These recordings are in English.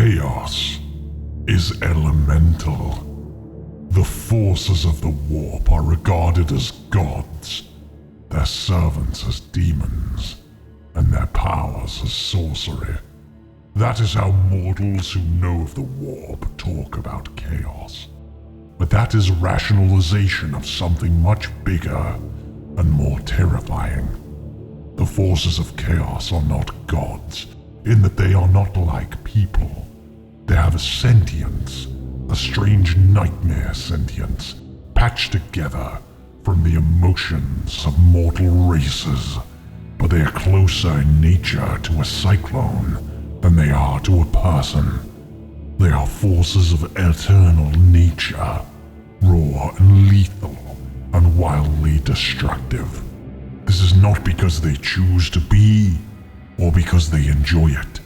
Chaos is elemental. The forces of the warp are regarded as gods, their servants as demons, and their powers as sorcery. That is how mortals who know of the warp talk about chaos. But that is rationalization of something much bigger and more terrifying. The forces of chaos are not gods, in that they are not like people. They have a sentience, a strange nightmare sentience, patched together from the emotions of mortal races. But they are closer in nature to a cyclone than they are to a person. They are forces of eternal nature, raw and lethal and wildly destructive. This is not because they choose to be, or because they enjoy it,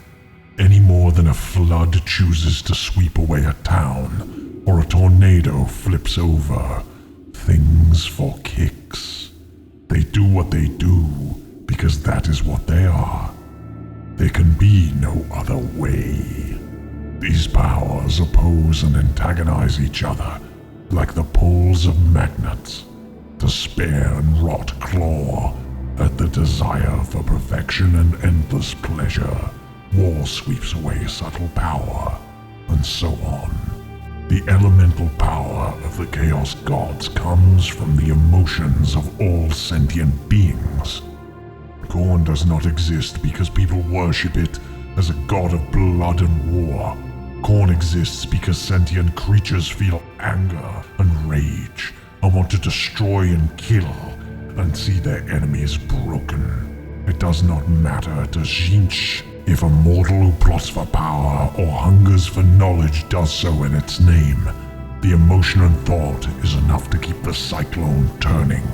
any more than a flood chooses to sweep away a town, or a tornado flips over things for kicks. They do what they do because that is what they are. There can be no other way. These powers oppose and antagonize each other like the poles of magnets. Despair and rot claw at the desire for perfection and endless pleasure. War sweeps away subtle power, and so on. The elemental power of the Chaos Gods comes from the emotions of all sentient beings. Khorne does not exist because people worship it as a god of blood and war. Khorne exists because sentient creatures feel anger and rage and want to destroy and kill and see their enemies broken. It does not matter to Tzeentch if a mortal who plots for power or hungers for knowledge does so in its name. The emotion and thought is enough to keep the cyclone turning.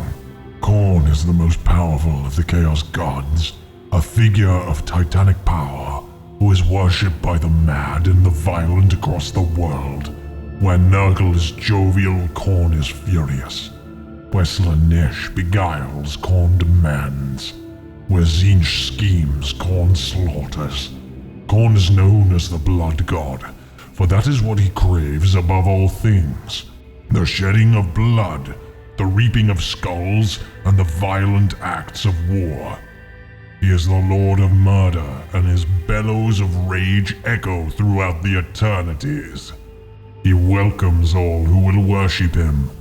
Khorne is the most powerful of the Chaos Gods, a figure of titanic power who is worshipped by the mad and the violent across the world. Where Nurgle is jovial, Khorne is furious. Where Slaanesh beguiles, Khorne demands. Where Tzeentch schemes, Khorne slaughters. Khorne is known as the Blood God, for that is what he craves above all things. The shedding of blood, the reaping of skulls, and the violent acts of war. He is the Lord of Murder, and his bellows of rage echo throughout the eternities. He welcomes all who will worship him,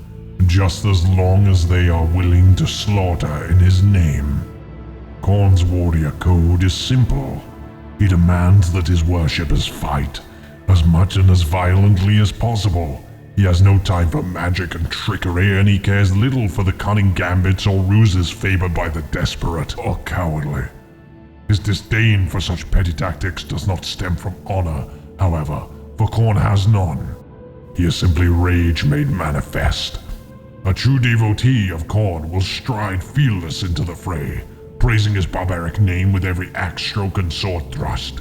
just as long as they are willing to slaughter in his name. Khorne's warrior code is simple. He demands that his worshippers fight, as much and as violently as possible. He has no time for magic and trickery, and he cares little for the cunning gambits or ruses favored by the desperate or cowardly. His disdain for such petty tactics does not stem from honor, however, for Khorne has none. He is simply rage made manifest. A true devotee of Khorne will stride fearless into the fray, praising his barbaric name with every axe stroke and sword thrust.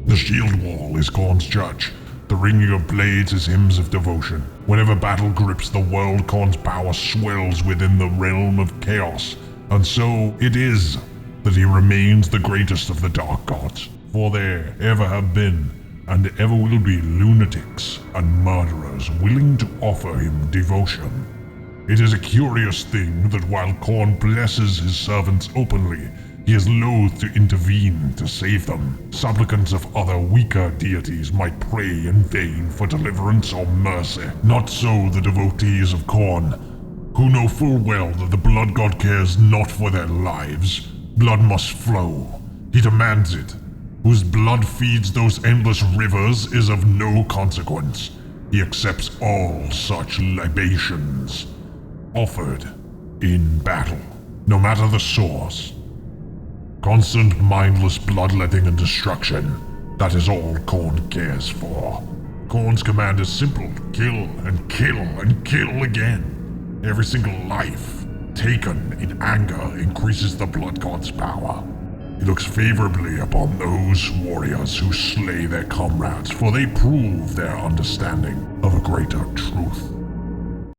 The shield wall is Khorne's church. The ringing of blades is hymns of devotion. Whenever battle grips the world, Khorne's power swells within the realm of chaos, and so it is that he remains the greatest of the Dark Gods. For there ever have been, and ever will be, lunatics and murderers willing to offer him devotion. It is a curious thing that while Khorne blesses his servants openly, he is loath to intervene to save them. Supplicants of other weaker deities might pray in vain for deliverance or mercy. Not so the devotees of Khorne, who know full well that the Blood God cares not for their lives. Blood must flow. He demands it. Whose blood feeds those endless rivers is of no consequence. He accepts all such libations, offered in battle, no matter the source. Constant mindless bloodletting and destruction, that is all Khorne cares for. Khorne's command is simple: kill and kill and kill again. Every single life taken in anger increases the Blood God's power. He looks favorably upon those warriors who slay their comrades, for they prove their understanding of a greater truth.